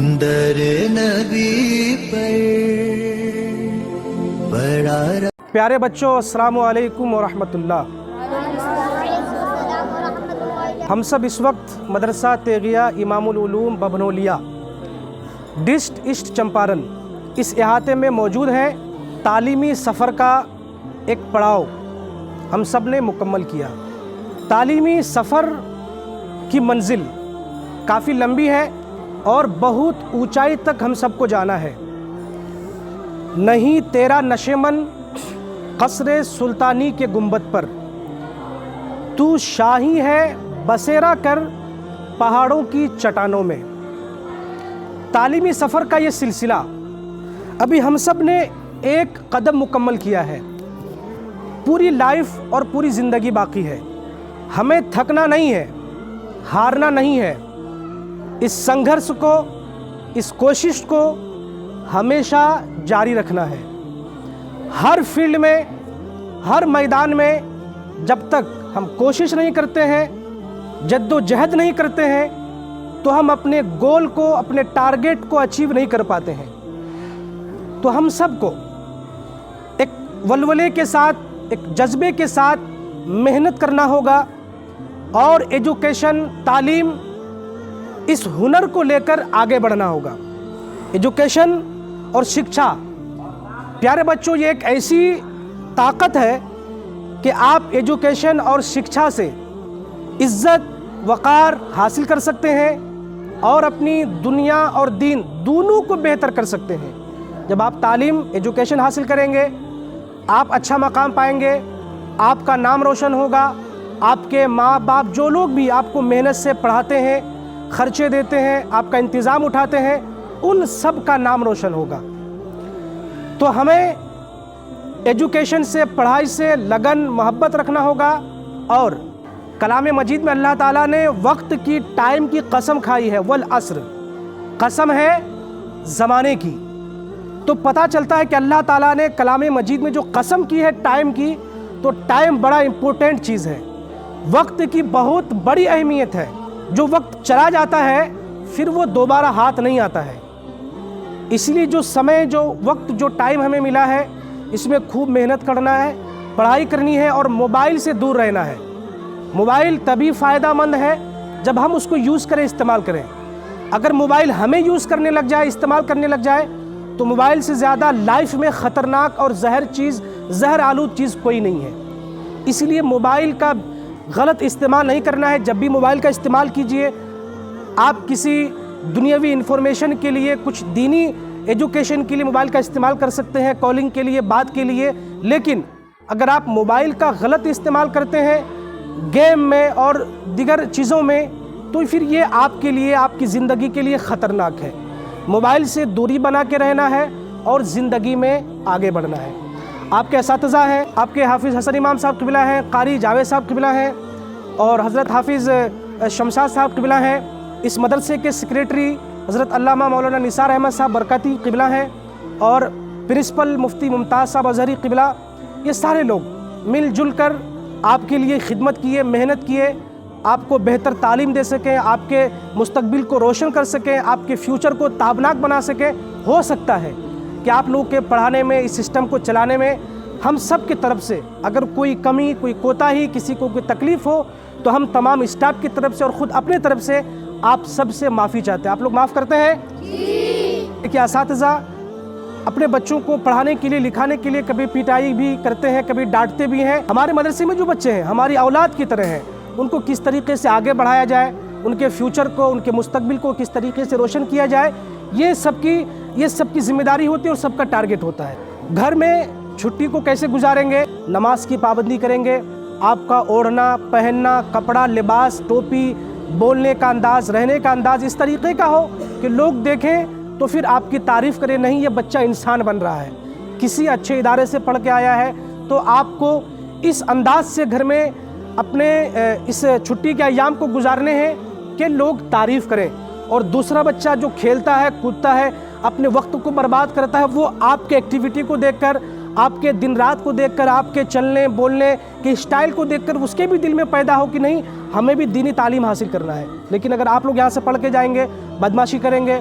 در نبی پر بڑا پیارے بچوں، السلام علیکم ورحمۃ اللہ۔ ہم سب اس وقت مدرسہ تیغیہ امام العلوم ببنولیا ڈسٹ ایسٹ چمپارن اس احاطے میں موجود ہیں۔ تعلیمی سفر کا ایک پڑاؤ ہم سب نے مکمل کیا۔ تعلیمی سفر کی منزل کافی لمبی ہے اور بہت اونچائی تک ہم سب کو جانا ہے۔ نہیں تیرا نشیمن قصر سلطانی کے گنبد پر، تو شاہی ہے بسیرا کر پہاڑوں کی چٹانوں میں۔ تعلیمی سفر کا یہ سلسلہ ابھی ہم سب نے ایک قدم مکمل کیا ہے، پوری لائف اور پوری زندگی باقی ہے۔ ہمیں تھکنا نہیں ہے، ہارنا نہیں ہے، اس سنگھرش کو، اس کوشش کو ہمیشہ جاری رکھنا ہے۔ ہر فیلڈ میں، ہر میدان میں جب تک ہم کوشش نہیں کرتے ہیں، جد و جہد نہیں کرتے ہیں، تو ہم اپنے گول کو، اپنے ٹارگیٹ کو اچیو نہیں کر پاتے ہیں۔ تو ہم سب کو ایک ولولے کے ساتھ، ایک جذبے کے ساتھ محنت کرنا ہوگا اور ایجوکیشن، تعلیم، اس ہنر کو لے کر آگے بڑھنا ہوگا۔ ایجوکیشن اور شکشا، پیارے بچوں، یہ ایک ایسی طاقت ہے کہ آپ ایجوکیشن اور شکشا سے عزت، وقار حاصل کر سکتے ہیں اور اپنی دنیا اور دین دونوں کو بہتر کر سکتے ہیں۔ جب آپ تعلیم، ایجوکیشن حاصل کریں گے، آپ اچھا مقام پائیں گے، آپ کا نام روشن ہوگا، آپ کے ماں باپ جو لوگ بھی آپ کو محنت سے پڑھاتے ہیں، خرچے دیتے ہیں، آپ کا انتظام اٹھاتے ہیں، ان سب کا نام روشن ہوگا۔ تو ہمیں ایجوکیشن سے، پڑھائی سے لگن، محبت رکھنا ہوگا۔ اور کلام مجید میں اللہ تعالیٰ نے وقت کی، ٹائم کی قسم کھائی ہے، والعصر، قسم ہے زمانے کی۔ تو پتہ چلتا ہے کہ اللہ تعالیٰ نے کلام مجید میں جو قسم کی ہے ٹائم کی، تو ٹائم بڑا امپورٹنٹ چیز ہے، وقت کی بہت بڑی اہمیت ہے۔ جو وقت چلا جاتا ہے پھر وہ دوبارہ ہاتھ نہیں آتا ہے۔ اس لیے جو سمے، جو وقت، جو ٹائم ہمیں ملا ہے، اس میں خوب محنت کرنا ہے، پڑھائی کرنی ہے اور موبائل سے دور رہنا ہے۔ موبائل تبھی فائدہ مند ہے جب ہم اس کو یوز کریں، استعمال کریں۔ اگر موبائل ہمیں یوز کرنے لگ جائے، استعمال کرنے لگ جائے، تو موبائل سے زیادہ لائف میں خطرناک اور زہر آلود چیز کوئی نہیں ہے۔ اس لیے موبائل کا غلط استعمال نہیں کرنا ہے۔ جب بھی موبائل کا استعمال کیجئے، آپ کسی دنیاوی انفارمیشن کے لیے، کچھ دینی ایجوکیشن کے لیے موبائل کا استعمال کر سکتے ہیں، کالنگ کے لیے، بات کے لیے۔ لیکن اگر آپ موبائل کا غلط استعمال کرتے ہیں گیم میں اور دیگر چیزوں میں، تو پھر یہ آپ کے لیے، آپ کی زندگی کے لیے خطرناک ہے۔ موبائل سے دوری بنا کے رہنا ہے اور زندگی میں آگے بڑھنا ہے۔ آپ کے اساتذہ ہیں، آپ کے حافظ حسن امام صاحب قبلہ ہیں، قاری جاوید صاحب قبلہ ہیں، اور حضرت حافظ شمشاد صاحب قبلہ ہیں۔ اس مدرسے کے سیکریٹری حضرت علامہ مولانا نثار احمد صاحب برکاتی قبلہ ہیں، اور پرنسپل مفتی ممتاز صاحب ازہری قبلہ۔ یہ سارے لوگ مل جل کر آپ کے لیے خدمت کیے، محنت کیے، آپ کو بہتر تعلیم دے سکیں، آپ کے مستقبل کو روشن کر سکیں، آپ کے فیوچر کو تابناک بنا سکیں۔ ہو سکتا ہے کہ آپ لوگوں کے پڑھانے میں، اس سسٹم کو چلانے میں ہم سب کی طرف سے اگر کوئی کمی، کوئی کوتاہی، کسی کو کوئی تکلیف ہو، تو ہم تمام اسٹاف کی طرف سے اور خود اپنے طرف سے آپ سب سے معافی چاہتے ہیں۔ آپ لوگ معاف کرتے ہیں؟ کہ اساتذہ اپنے بچوں کو پڑھانے کے لیے، لکھانے کے لیے کبھی پٹائی بھی کرتے ہیں، کبھی ڈانٹتے بھی ہیں۔ ہمارے مدرسے میں جو بچے ہیں ہماری اولاد کی طرح ہیں، ان کو کس طریقے سے آگے بڑھایا جائے، ان کے فیوچر کو، ان کے مستقبل کو کس طریقے سے روشن کیا جائے، یہ سب کی ذمہ داری ہوتی ہے اور سب کا ٹارگٹ ہوتا ہے۔ گھر میں چھٹی کو کیسے گزاریں گے؟ نماز کی پابندی کریں گے، آپ کا اوڑھنا، پہننا، کپڑا، لباس، ٹوپی، بولنے کا انداز، رہنے کا انداز اس طریقے کا ہو کہ لوگ دیکھیں تو پھر آپ کی تعریف کریں، نہیں یہ بچہ انسان بن رہا ہے، کسی اچھے ادارے سے پڑھ کے آیا ہے۔ تو آپ کو اس انداز سے گھر میں اپنے اس چھٹی کے ایام کو گزارنے ہیں کہ لوگ تعریف کریں۔ اور دوسرا بچہ جو کھیلتا ہے، کودتا ہے، اپنے وقت کو برباد کرتا ہے، وہ آپ کے ایکٹیویٹی کو دیکھ کر، آپ کے دن رات کو دیکھ کر، آپ کے چلنے بولنے کے اسٹائل کو دیکھ کر اس کے بھی دل میں پیدا ہو کہ نہیں، ہمیں بھی دینی تعلیم حاصل کرنا ہے۔ لیکن اگر آپ لوگ یہاں سے پڑھ کے جائیں گے، بدمعاشی کریں گے،